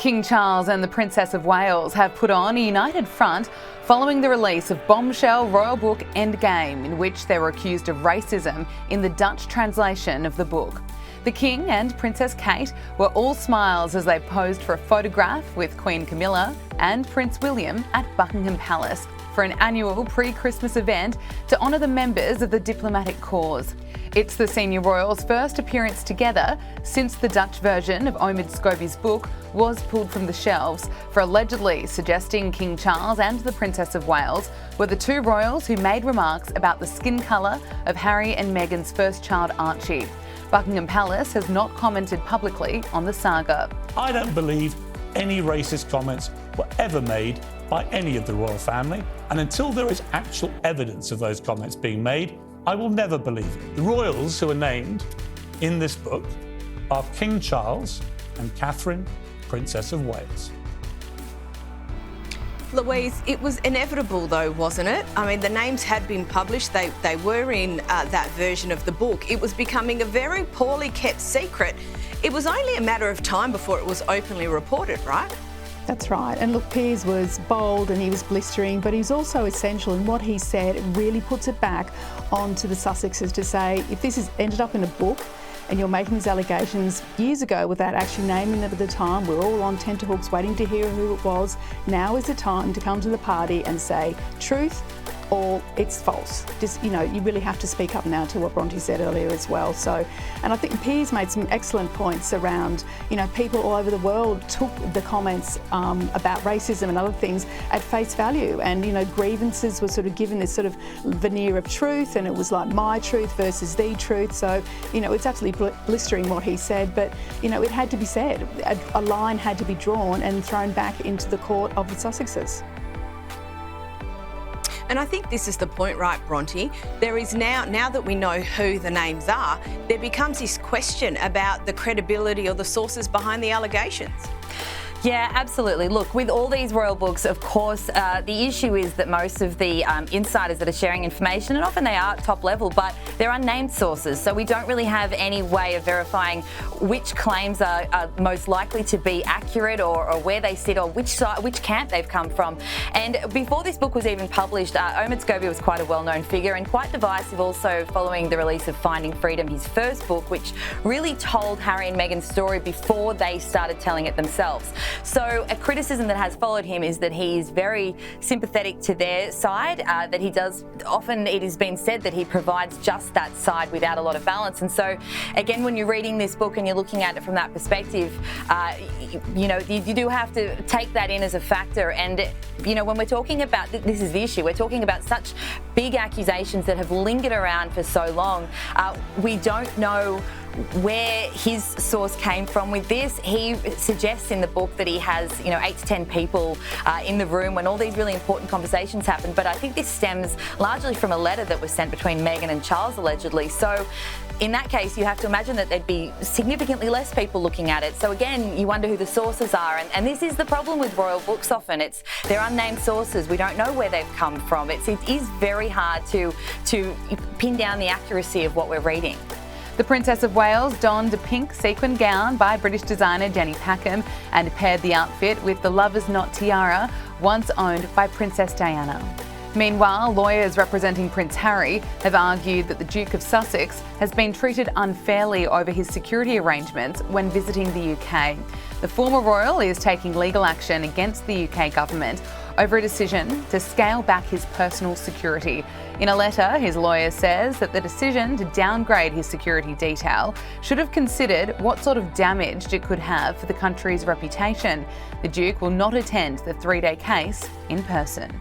King Charles and the Princess of Wales have put on a united front following the release of bombshell royal book Endgame, in which they were accused of racism in the Dutch translation of the book. The King and Princess Kate were all smiles as they posed for a photograph with Queen Camilla and Prince William at Buckingham Palace for an annual pre-Christmas event to honour the members of the diplomatic corps. It's the senior royals' first appearance together since the Dutch version of Omid Scobie's book was pulled from the shelves for allegedly suggesting King Charles and the Princess of Wales were the two royals who made remarks about the skin colour of Harry and Meghan's first child, Archie. Buckingham Palace has not commented publicly on the saga. I don't believe any racist comments were ever made by any of the royal family, and until there is actual evidence of those comments being made, I will never believe it. The royals who are named in this book are King Charles and Catherine, Princess of Wales. Louise, it was inevitable though, wasn't it? I mean, the names had been published. They were in that version of the book. It was becoming a very poorly kept secret. It was only a matter of time before it was openly reported, right? That's right. And look, Piers was bold and he was blistering, but he's also essential in what he said. It really puts it back onto the Sussexes to say, if this has ended up in a book and you're making these allegations years ago without actually naming them at the time, we're all on tenterhooks waiting to hear who it was. Now is the time to come to the party and say truth or it's false. Just, you really have to speak up now to what Bronte said earlier as well. So, and I think Piers made some excellent points around, people all over the world took the comments about racism and other things at face value, and, grievances were sort of given this sort of veneer of truth, and it was like my truth versus the truth. So, it's absolutely blistering what he said, but, it had to be said. A line had to be drawn and thrown back into the court of the Sussexes. And I think this is the point, right, Bronte? There is now that we know who the names are, there becomes this question about the credibility or the sources behind the allegations. Yeah, absolutely. Look, with all these royal books, of course, the issue is that most of the insiders that are sharing information, and often they are top level, but they're unnamed sources. So we don't really have any way of verifying which claims are most likely to be accurate or where they sit or which camp they've come from. And before this book was even published, Omid Scobie was quite a well-known figure and quite divisive also following the release of Finding Freedom, his first book, which really told Harry and Meghan's story before they started telling it themselves. So a criticism that has followed him is that he is very sympathetic to their side, that he does, often it has been said that he provides just that side without a lot of balance. And so again, when you're reading this book and you're looking at it from that perspective, you do have to take that in as a factor. And, when we're talking about, this is the issue, we're talking about such big accusations that have lingered around for so long. We don't know where his source came from with this. He suggests in the book that he has, 8 to 10 people in the room when all these really important conversations happen. But I think this stems largely from a letter that was sent between Meghan and Charles, allegedly. So in that case, you have to imagine that there'd be significantly less people looking at it. So again, you wonder who the sources are. And this is the problem with royal books often. They're unnamed sources. We don't know where they've come from. It is very hard to pin down the accuracy of what we're reading. The Princess of Wales donned a pink sequin gown by British designer Jenny Packham and paired the outfit with the Lover's Knot tiara, once owned by Princess Diana. Meanwhile, lawyers representing Prince Harry have argued that the Duke of Sussex has been treated unfairly over his security arrangements when visiting the UK. The former royal is taking legal action against the UK government over a decision to scale back his personal security. In a letter, his lawyer says that the decision to downgrade his security detail should have considered what sort of damage it could have for the country's reputation. The Duke will not attend the 3-day case in person.